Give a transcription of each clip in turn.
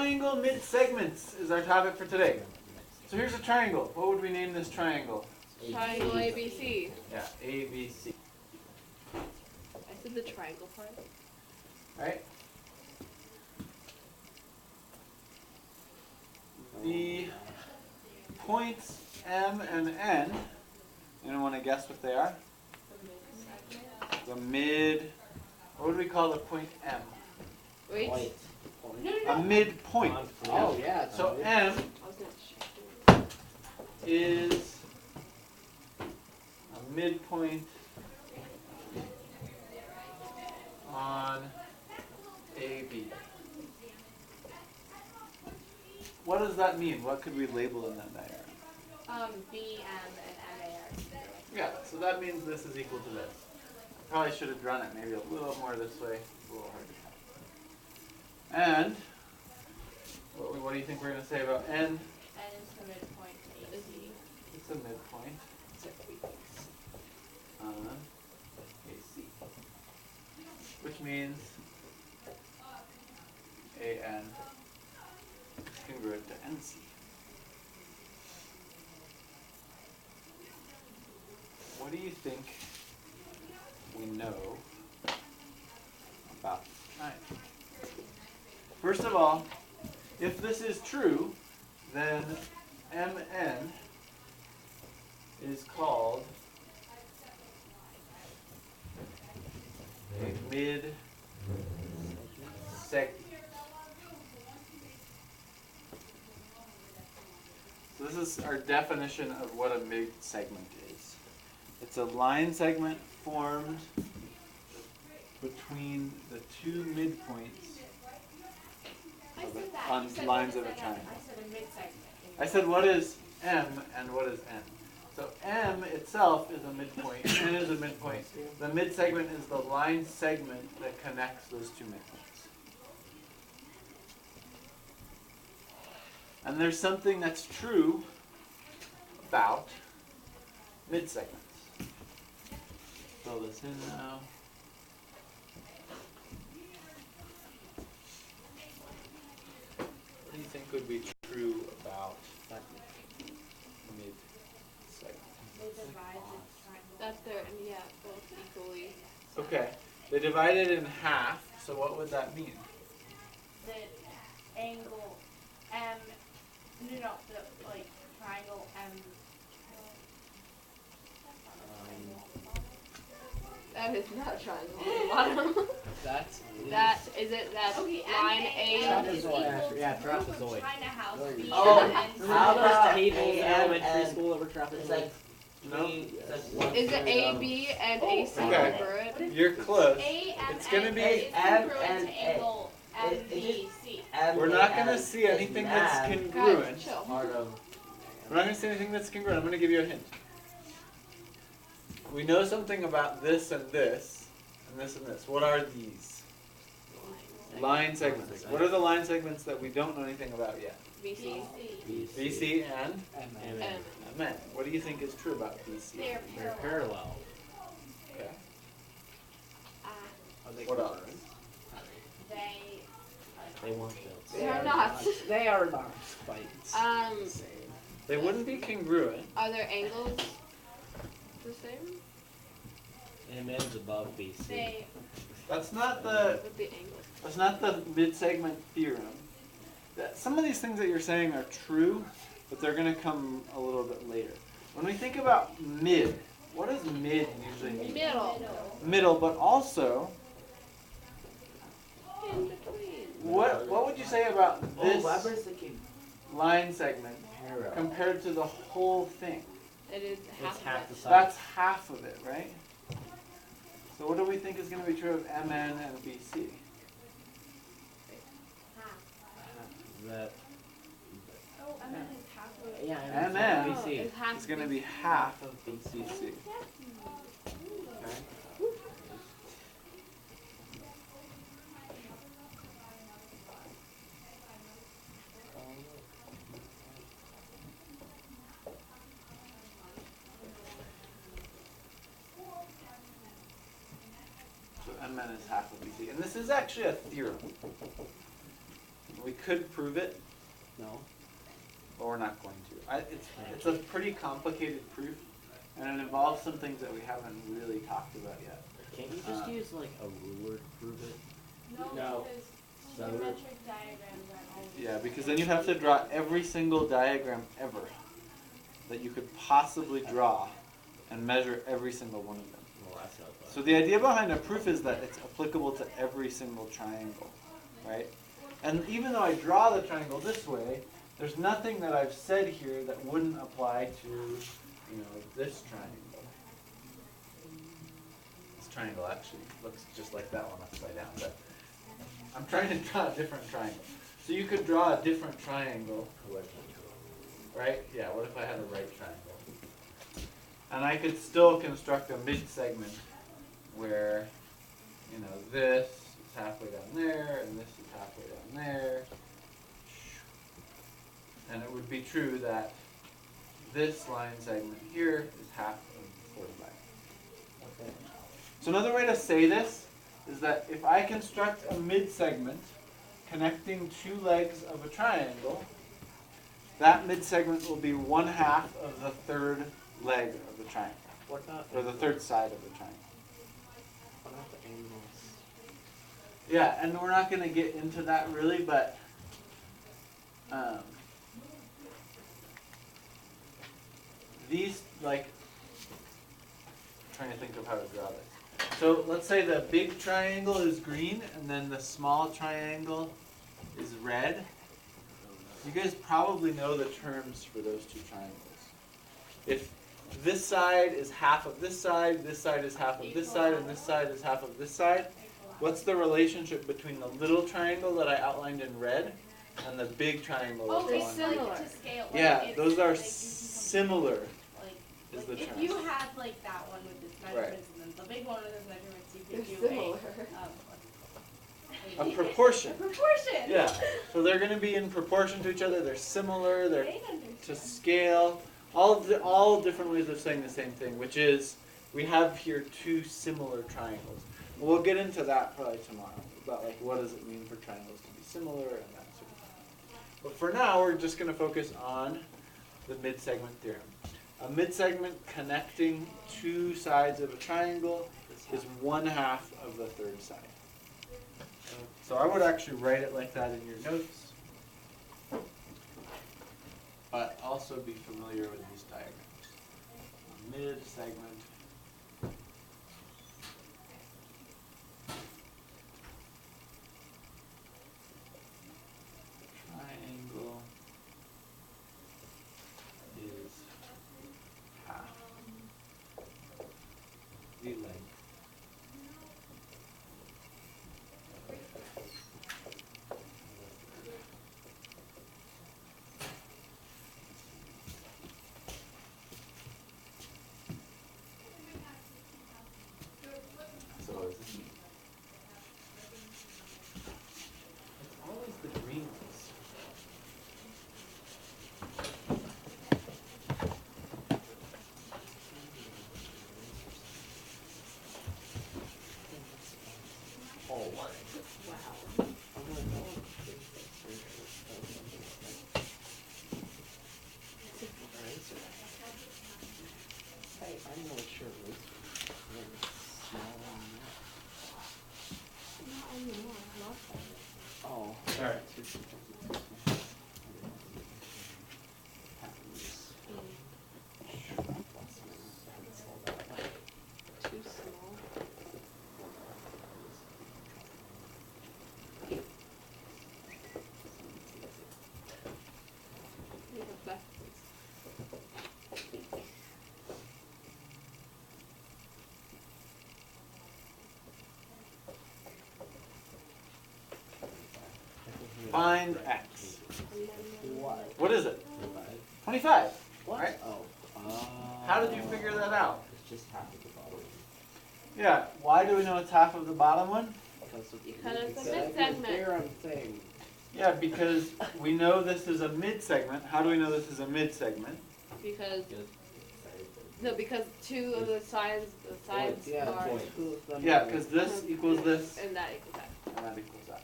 triangle mid-segments is our topic for today. So here's a triangle. What would we name this triangle? Triangle ABC. Yeah, ABC. I said the triangle part. Right? The points M and N, anyone want to guess what they are? The mid, what would we call the point M? Wait. Point. A midpoint. Oh yeah. So M I was gonna is a midpoint on AB. What does that mean? What could we label in that diagram? B, M, and M, A, R. Yeah, so that means this is equal to this. I probably should have drawn it maybe a little more this way. It's a little hard to tell. And what do you think we're going to say about N? N is the midpoint to AC. It's a midpoint on AC. Which means AN is congruent to NC. What do you think we know about this triangle? First of all, if this is true, then MN is called a mid-segment. So this is our definition of what a mid-segment is. It's a line segment formed between the two midpoints on lines of a triangle. I said a mid-segment. I said what is M and what is N? So M itself is a midpoint, N is a midpoint. The mid-segment is the line segment that connects those two midpoints. And there's something that's true about mid-segments. Fill this in now. What do you think would be true about mid-segment? They divide the triangle. That they're both equally. Okay, they divide it in half, so what would that mean? The angle M, the triangle M. That is not a triangle on the bottom. That's That is it. That Okay, line M A. is Trapezoid. equal to Yeah, trapezoid. China House B Oh, and how about tables in A, M, elementary N? school over trapezoid? It's like No? Is it A, B, and AC Okay. congruent? You're close. A, M, It's gonna N be is M, congruent N, to A. angle It- M, B, C. We're not going to see anything that's Guys, congruent. chill. Part of We're not going to see anything that's congruent. I'm going to give you a hint. We know something about this and this, and this and this. What are these? Line segments. What are the line segments that we don't know anything about yet? BC. BC and M. MN. What do you think is true about BC? They're They're parallel. parallel. Okay. Are they What else? congruent? They They weren't built. They are not. They are not quite the same. They wouldn't be congruent. Are their angles the same? MN's above BC. they That's not the With the angles. That's not the mid-segment theorem. Some of these things that you're saying are true, but they're going to come a little bit later. When we think about mid, what does mid usually mean? Middle. Middle, but also, In between. what would you say about this Weber's thinking line segment parallel. compared to the whole thing? It is half It's half of the it. size. That's half of it, right? So what do we think is going to be true of MN and BC? That oh, M N is half of it. yeah, MN Oh, BC. it's half It's going to BC. be half of BCC. Okay? So MN is half of BC. And this is actually a theorem. We could prove it, No. but we're not going to. It's a pretty complicated proof, and it involves some things that we haven't really talked about yet. Can't you just use like a ruler to prove it? No, because So- geometric diagrams are always. Yeah, because then you have to draw every single diagram ever that you could possibly draw and measure every single one of them. Well, that's not fun. So the idea behind a proof is that it's applicable to every single triangle, right? And even though I draw the triangle this way, there's nothing that I've said here that wouldn't apply to, this triangle. This triangle actually looks just like that one upside down, but I'm trying to draw a different triangle. So you could draw a different triangle, right? Yeah, what if I had a right triangle? And I could still construct a mid-segment where, this is halfway down there, and this is halfway down there. And it would be true that this line segment here is half of 45. Okay. So another way to say this is that if I construct a mid-segment connecting two legs of a triangle, that mid-segment will be 1/2 of the third leg of the triangle, What about or the third side of the triangle. What about the angles? Yeah, and we're not going to get into that really, but these, I'm trying to think of how to draw this. So let's say the big triangle is green, and then the small triangle is red. You guys probably know the terms for those two triangles. If this side is half of this side is half of this side, and this side is half of this side, what's the relationship between the little triangle that I outlined in red and the big triangle? Oh, that's it's on- similar. like to scale. Yeah, it's those are like you can similar. Like, is the if term. you had like that one with its measurements and then the big one with its measurements, you could They're do similar. A proportion. A proportion. Yeah, so they're going to be in proportion to each other. They're similar. They're They understand. to scale. All different ways of saying the same thing, which is we have here two similar triangles. We'll get into that probably tomorrow about what does it mean for triangles to be similar and that sort of thing. But for now, we're just going to focus on the mid-segment theorem. A mid-segment connecting two sides of a triangle is 1/2 of the third side. So I would actually write it like that in your notes, but also be familiar with these diagrams. Mid-segment. Triangle is half the length So is this? It's always the green ones. Oh. Wow. Hey, I'm not sure it was small on Not anymore. I lost that. that. Oh. Alright. Too small. Need a back, please. Find x. What? What is it? 25. What? Right? Oh. How did you figure that out? It's just half of the bottom. Yeah, why do we know it's half of the bottom one? Because of Because it's a the mid-segment. theorem thing. Yeah, because we know this is a mid-segment. How do we know this is a mid-segment? Because because two of the sides Yeah, are two of them Yeah, are- because this equals this, and that equals that. and that equals that.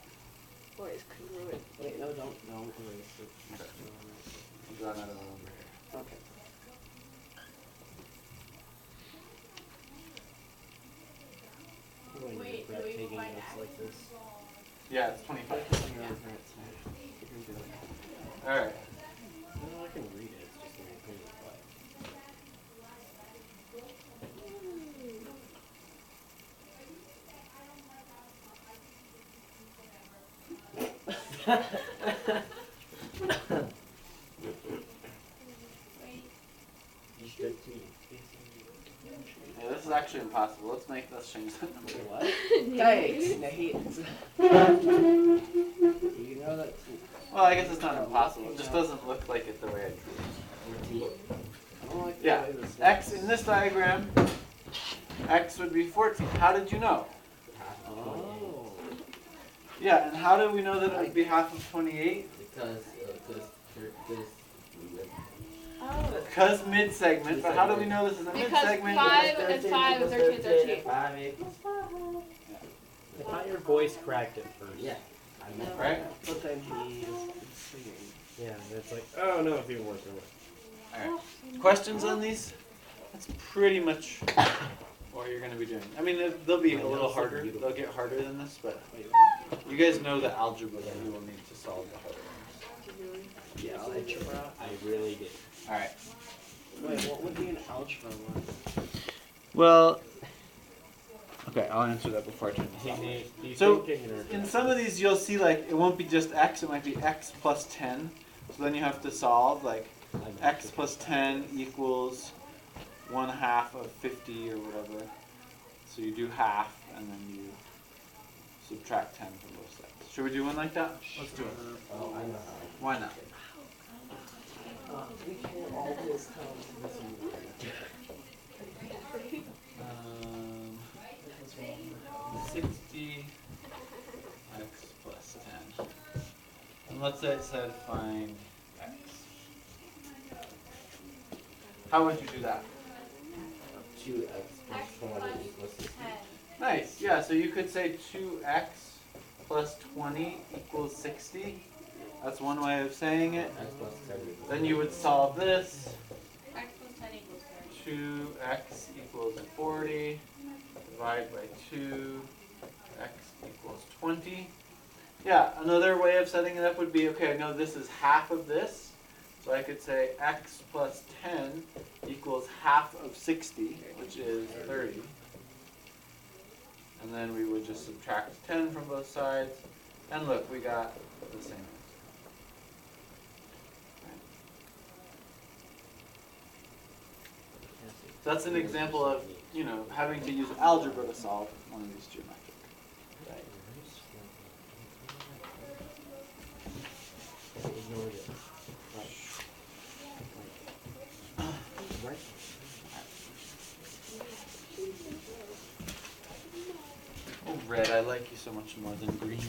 Or it's congruent. Wait, no, no, erase it. Okay. I'll draw another one over here. Okay. When Wait, you're do we taking find notes X? like this. Yeah, it's 25. You're on that side. You can do it. Alright. No, I can read it, it's just in my opinion, but. Wait, Yeah, this is actually impossible. Let's change that number. What? Thanks, Nate. You know that. Well, I guess it's not impossible. It just doesn't look like it the way I drew it. I don't like the Yeah, way this X looks. in this diagram, X would be 14. How did you know? Oh. Yeah, and how do we know that it would be half of 28? Because oh, Because mid-segment, but how do we know this is a Because mid-segment? 5 and 5 and 13 is 13. 5 equals I thought your voice cracked at first. yeah. I meant Right? But then he is singing. Yeah, and it's like, oh no, it's even worse. Alright. Questions on these? That's pretty much what you're going to be doing. I mean, they'll be a little harder. They'll get harder than this, but you guys know the algebra that you will need to solve the harder ones. Yeah, algebra. I really did. Alright. Wait, what would be an algebra one? Well, okay, I'll answer that before I turn this Hey off. Nate, do you So, think in in some of these you'll see like it won't be just x, it might be x plus 10. So then you have to solve like x plus 10 equals 1/2 of 50 or whatever. So you do half and then you subtract 10 from both sides. Should we do one like that? Let's do it. Oh, I know how. Why not? We can't always tell this one. 60 x plus 10. And let's say it said find x. How would you do that? 2x X plus 20 plus equals 60. 10. Nice, yeah, so you could say 2x plus 20 equals 60. That's one way of saying it. X plus 10 equals Then you would solve this. X plus 10 equals 30. 2x equals 40. Divide by 2. X equals 20. Yeah, another way of setting it up would be, okay, I know this is half of this. So I could say x plus 10 equals half of 60, which is 30. And then we would just subtract 10 from both sides. And look, we got the same answer. Right. So that's an example of, you know, having to use algebra to solve one of these geometric. Ignore this. Right. Oh, red, I like you so much more than green.